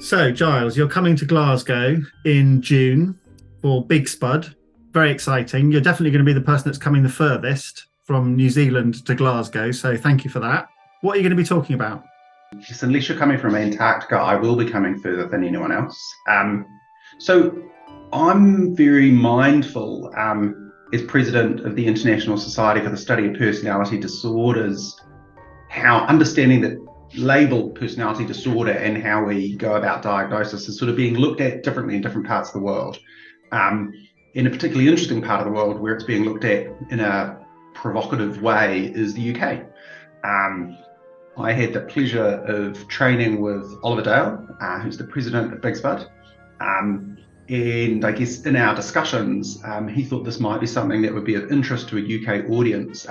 So, Giles, you're coming to Glasgow in June for BIGSPD. Very exciting. You're definitely going to be the person that's coming the furthest from New Zealand to Glasgow. So, thank you for that. What are you going to be talking about? Yes, unless you're coming from Antarctica, I will be coming further than anyone else. So I'm very mindful, as president of the International Society for the Study of Personality Disorders, how understanding that labeled personality disorder and how we go about diagnosis is sort of being looked at differently in different parts of the world. In a particularly interesting part of the world where it's being looked at in a provocative way is the UK. I had the pleasure of training with Oliver Dale, who's the president of BIGSPD. And I guess in our discussions, he thought this might be something that would be of interest to a UK audience,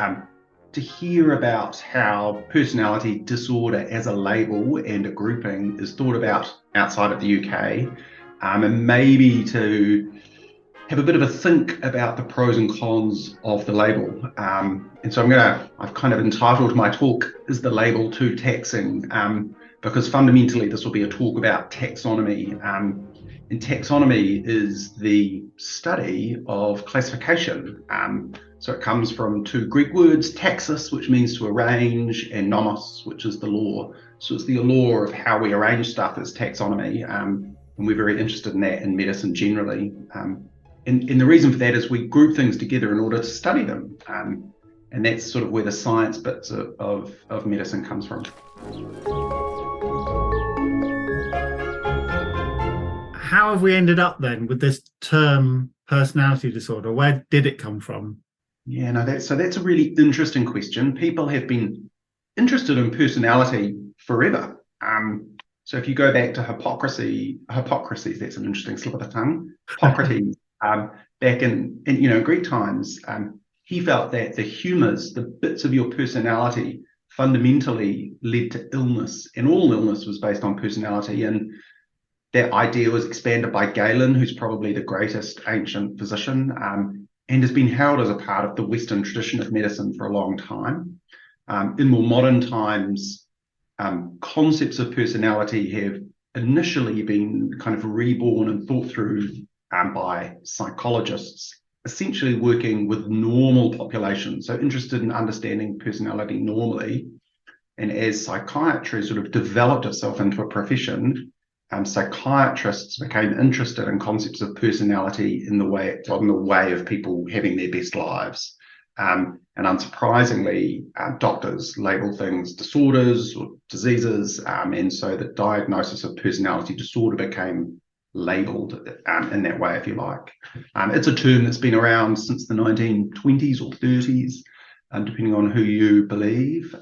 to hear about how personality disorder as a label and a grouping is thought about outside of the UK, and maybe to have a bit of a think about the pros and cons of the label. And so I've kind of entitled my talk, Is the Label Too Taxing? Because fundamentally this will be a talk about taxonomy. And taxonomy is the study of classification. So it comes from two Greek words, taxis, which means to arrange, and nomos, which is the law. So it's the law of how we arrange stuff as taxonomy. And we're very interested in that in medicine generally. And the reason for that is we group things together in order to study them. And that's sort of where the science bits of medicine comes from. How have we ended up then with this term personality disorder? Where did it come from? Yeah, no, that's a really interesting question. People have been interested in personality forever. So if you go back to Hippocrates, that's an interesting slip of the tongue. Hippocrates, back in Greek times, he felt that the humours, the bits of your personality, fundamentally led to illness, and all illness was based on personality. And that idea was expanded by Galen, who's probably the greatest ancient physician, and has been held as a part of the Western tradition of medicine for a long time. In more modern times, concepts of personality have initially been kind of reborn and thought through by psychologists, essentially working with normal populations, so interested in understanding personality normally. And as psychiatry sort of developed itself into a profession, psychiatrists became interested in concepts of personality in the way of people having their best lives. And unsurprisingly, doctors label things disorders or diseases, and so the diagnosis of personality disorder became labelled in that way, if you like. It's a term that's been around since the 1920s or 30s, depending on who you believe.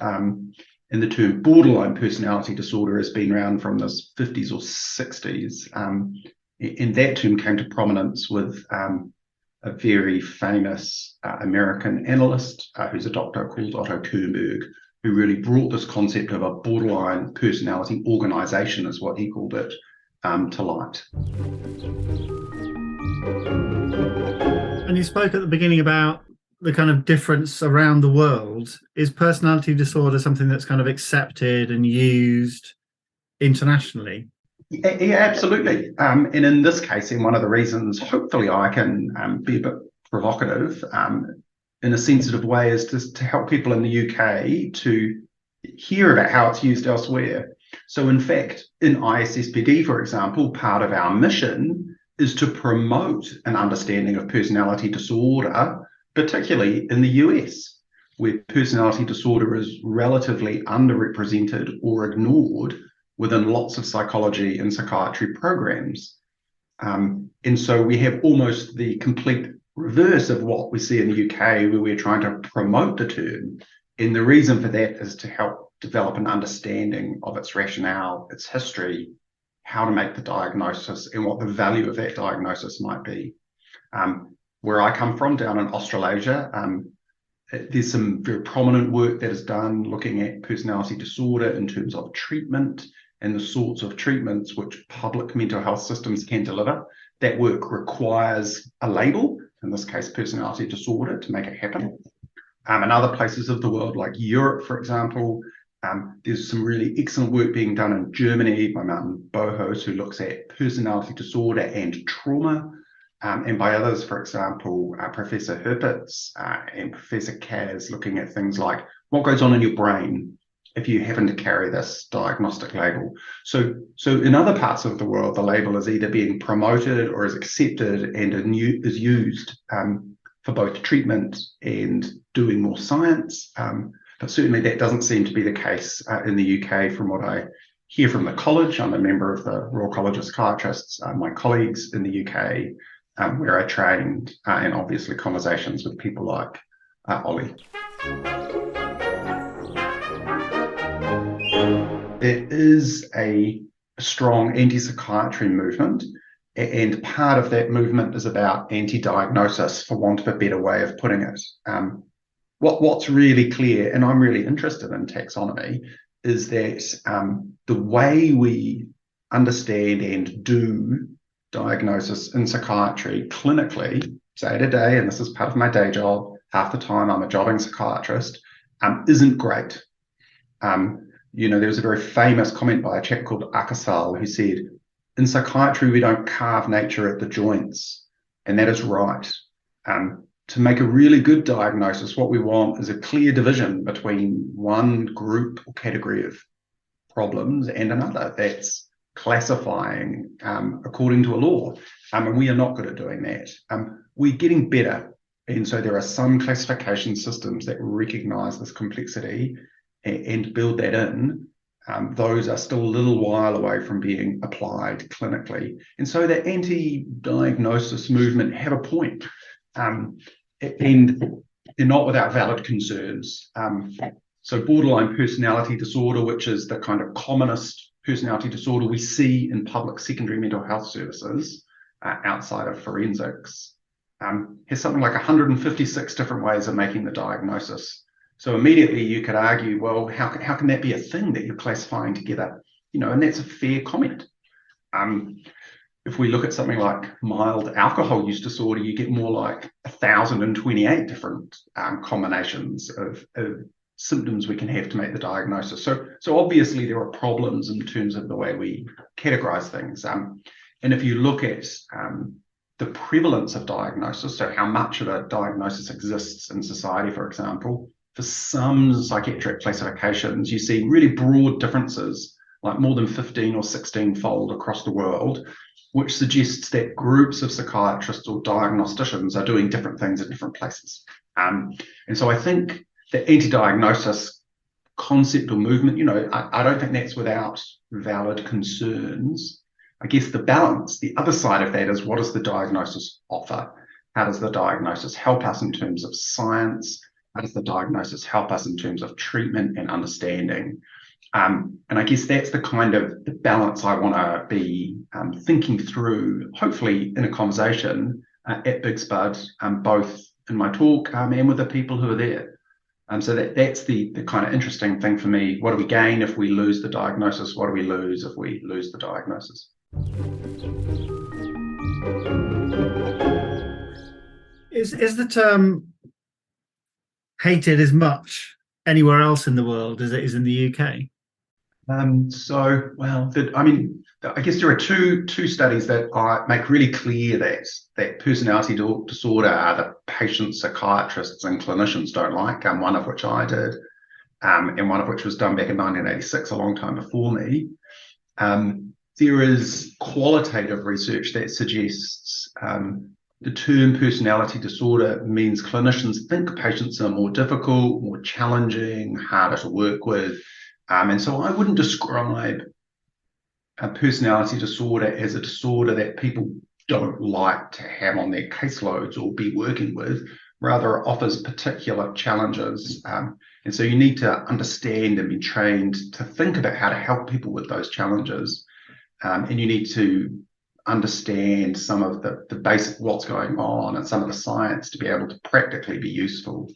And the term borderline personality disorder has been around from the 50s or 60s. And that term came to prominence with a very famous American analyst who's a doctor called Otto Kernberg, who really brought this concept of a borderline personality organization, is what he called it, to light. And you spoke at the beginning about the kind of difference around the world. Is personality disorder something that's kind of accepted and used internationally? Yeah, absolutely. And in this case, and one of the reasons, hopefully, I can be a bit provocative in a sensitive way, is to help people in the UK to hear about how it's used elsewhere. So, in fact, in ISSPD, for example, part of our mission is to promote an understanding of personality disorder, particularly in the US, where personality disorder is relatively underrepresented or ignored within lots of psychology and psychiatry programs. And so we have almost the complete reverse of what we see in the UK, where we're trying to promote the term. And the reason for that is to help develop an understanding of its rationale, its history, how to make the diagnosis, and what the value of that diagnosis might be. Where I come from, down in Australasia, there's some very prominent work that is done looking at personality disorder in terms of treatment and the sorts of treatments which public mental health systems can deliver. That work requires a label, in this case personality disorder, to make it happen. In other places of the world, like Europe, for example, There's some really excellent work being done in Germany by Martin Bohos, who looks at personality disorder and trauma, and by others, for example, Professor Herpitz and Professor Kaz, looking at things like what goes on in your brain if you happen to carry this diagnostic label. So in other parts of the world, the label is either being promoted or is accepted and is used for both treatment and doing more science. But certainly that doesn't seem to be the case in the UK from what I hear from the college. I'm a member of the Royal College of Psychiatrists, my colleagues in the UK, where I trained, and obviously conversations with people like Ollie. There is a strong anti-psychiatry movement, and part of that movement is about anti-diagnosis, for want of a better way of putting it. What's really clear, and I'm really interested in taxonomy, is that the way we understand and do diagnosis in psychiatry clinically, day to day, and this is part of my day job, half the time I'm a jobbing psychiatrist, isn't great. There was a very famous comment by a chap called Akasal who said, in psychiatry, we don't carve nature at the joints. And that is right. To make a really good diagnosis, what we want is a clear division between one group or category of problems and another that's classifying according to a law. And we are not good at doing that. We're getting better. And so there are some classification systems that recognize this complexity and build that in. Those are still a little while away from being applied clinically. And so the anti-diagnosis movement have a point. And they're not without valid concerns. So borderline personality disorder, which is the kind of commonest personality disorder we see in public secondary mental health services outside of forensics, has something like 156 different ways of making the diagnosis. So immediately you could argue, well, how can that be a thing that you're classifying together? And that's a fair comment. If we look at something like mild alcohol use disorder, you get more like 1,028 different combinations of symptoms we can have to make the diagnosis. So obviously there are problems in terms of the way we categorize things. And if you look at the prevalence of diagnosis, so how much of a diagnosis exists in society, for example, for some psychiatric classifications, you see really broad differences, like more than 15 or 16-fold across the world, which suggests that groups of psychiatrists or diagnosticians are doing different things at different places. And so I think the anti-diagnosis concept or movement, I don't think that's without valid concerns. I guess the balance, the other side of that is, what does the diagnosis offer? How does the diagnosis help us in terms of science? How does the diagnosis help us in terms of treatment and understanding? And I guess that's the kind of the balance I want to be thinking through, hopefully in a conversation at BIGSPD, both in my talk and with the people who are there. So that's the kind of interesting thing for me. What do we gain if we lose the diagnosis? What do we lose if we lose the diagnosis? Is the term hated as much anywhere else in the world as it is in the UK? I guess there are two studies that make really clear that personality disorder the patients, psychiatrists and clinicians don't like, one of which I did, and one of which was done back in 1986, a long time before me. There is qualitative research that suggests the term personality disorder means clinicians think patients are more difficult, more challenging, harder to work with. And so I wouldn't describe a personality disorder as a disorder that people don't like to have on their caseloads or be working with. Rather, it offers particular challenges. And so you need to understand and be trained to think about how to help people with those challenges. And you need to understand some of the basic what's going on and some of the science to be able to practically be useful.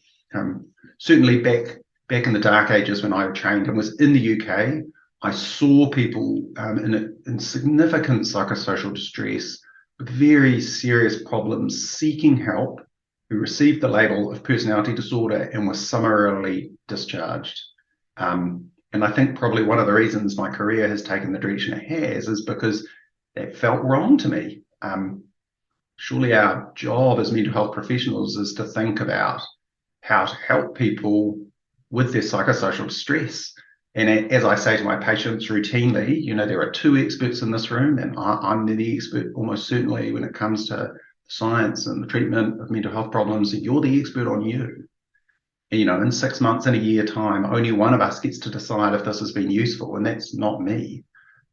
Certainly back in the dark ages when I trained and was in the UK, I saw people in significant psychosocial distress with very serious problems seeking help, who received the label of personality disorder and were summarily discharged. And I think probably one of the reasons my career has taken the direction it has is because that felt wrong to me. Surely our job as mental health professionals is to think about how to help people with their psychosocial distress. And as I say to my patients routinely, there are two experts in this room, and I'm the expert almost certainly when it comes to science and the treatment of mental health problems, and you're the expert on you. In 6 months, in a year time, only one of us gets to decide if this has been useful, and that's not me.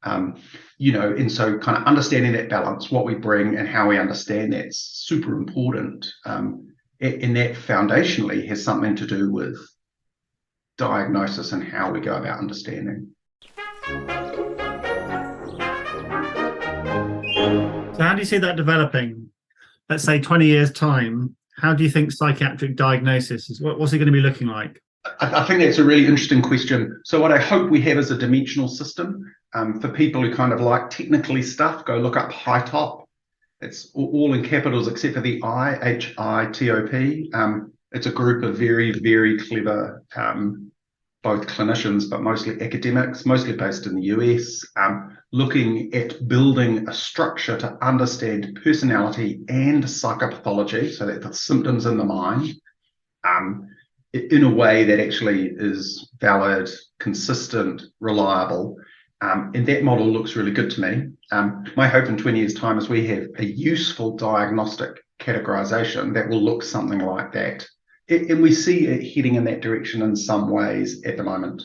And so kind of understanding that balance, what we bring and how we understand that's super important. And that foundationally has something to do with diagnosis and how we go about understanding. So how do you see that developing? Let's say 20 years' time, how do you think psychiatric diagnosis is? What's it going to be looking like? I think that's a really interesting question. So what I hope we have is a dimensional system. For people who kind of like technically stuff, go look up HITOP. It's all in capitals except for the I, HITOP. It's a group of very, very clever, both clinicians, but mostly academics, mostly based in the US, looking at building a structure to understand personality and psychopathology, so that the symptoms in the mind, in a way that actually is valid, consistent, reliable. And that model looks really good to me. My hope in 20 years' time is we have a useful diagnostic categorization that will look something like that. And we see it heading in that direction in some ways at the moment.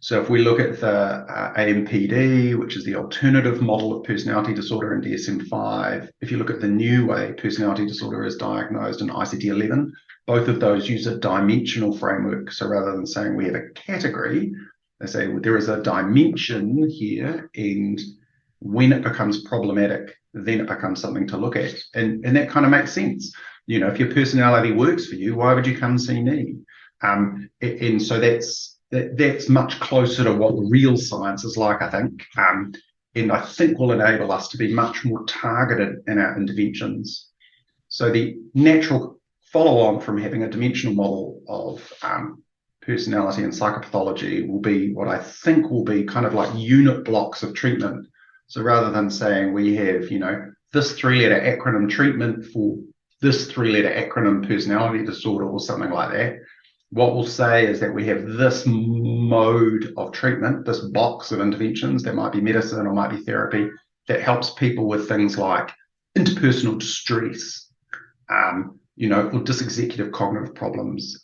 So if we look at the AMPD, which is the alternative model of personality disorder in DSM-5, if you look at the new way personality disorder is diagnosed in ICD-11, both of those use a dimensional framework. So rather than saying we have a category, they say there is a dimension here, and when it becomes problematic, then it becomes something to look at. And that kind of makes sense. If your personality works for you, why would you come see me? And so that's much closer to what real science is like, I think. And I think will enable us to be much more targeted in our interventions. So the natural follow-on from having a dimensional model of personality and psychopathology will be what I think will be kind of like unit blocks of treatment. So rather than saying we have, this three-letter acronym treatment for this three-letter acronym personality disorder or something like that, what we'll say is that we have this mode of treatment, this box of interventions that might be medicine or might be therapy that helps people with things like interpersonal distress, or dysexecutive cognitive problems.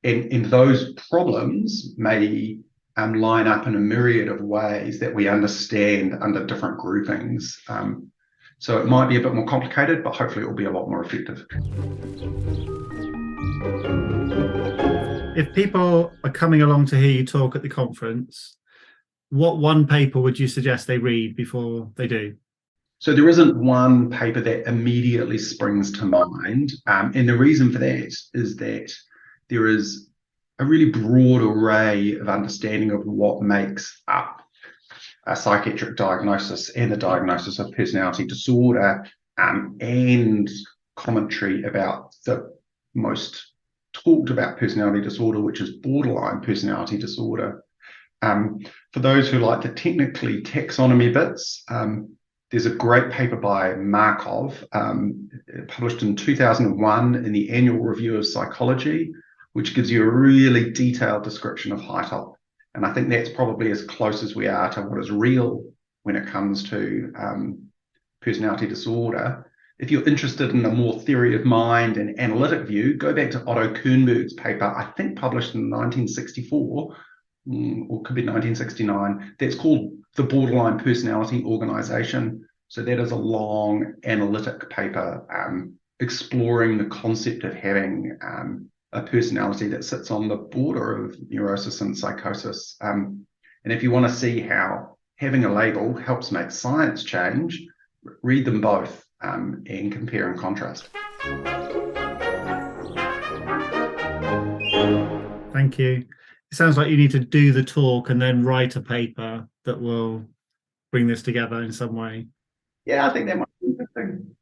And those problems may line up in a myriad of ways that we understand under different groupings. So it might be a bit more complicated, but hopefully it will be a lot more effective. If people are coming along to hear you talk at the conference, what one paper would you suggest they read before they do? So there isn't one paper that immediately springs to mind. And the reason for that is that there is a really broad array of understanding of what makes up a psychiatric diagnosis and the diagnosis of personality disorder, and commentary about the most talked about personality disorder, which is borderline personality disorder. For those who like the technically taxonomy bits, there's a great paper by Markov, published in 2001 in the Annual Review of Psychology, which gives you a really detailed description of HITOP. And I think that's probably as close as we are to what is real when it comes to personality disorder. If you're interested in a more theory of mind and analytic view, go back to Otto Kernberg's paper, I think published in 1964, or could be 1969, that's called The Borderline Personality Organization. So that is a long analytic paper exploring the concept of having a personality that sits on the border of neurosis and psychosis. And if you want to see how having a label helps make science change, read them both and compare and contrast. Thank you. It sounds like you need to do the talk and then write a paper that will bring this together in some way. Yeah, I think that might be interesting.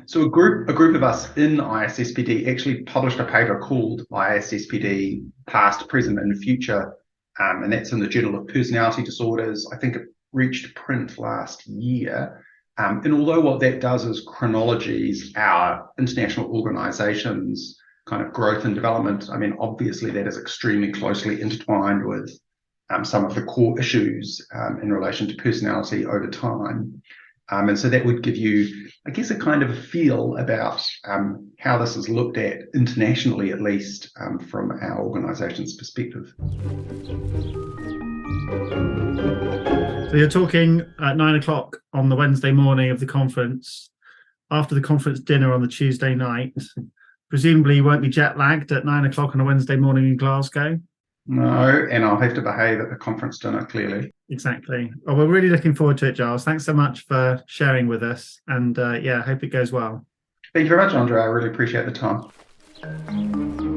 So a group of us in ISSPD actually published a paper called ISSPD Past, Present and Future and that's in the Journal of Personality Disorders. I think it reached print last year. And although what that does is chronologies our international organizations' kind of growth and development, I mean, obviously that is extremely closely intertwined with some of the core issues in relation to personality over time. And so that would give you, I guess, a kind of a feel about how this is looked at internationally, at least from our organisation's perspective. So you're talking at 9 o'clock on the Wednesday morning of the conference, after the conference dinner on the Tuesday night. Presumably you won't be jet lagged at 9 o'clock on a Wednesday morning in Glasgow. No, and I'll have to behave at the conference dinner, clearly. Exactly. Well, we're really looking forward to it, Giles. Thanks so much for sharing with us. And I hope it goes well. Thank you very much, Andre. I really appreciate the time.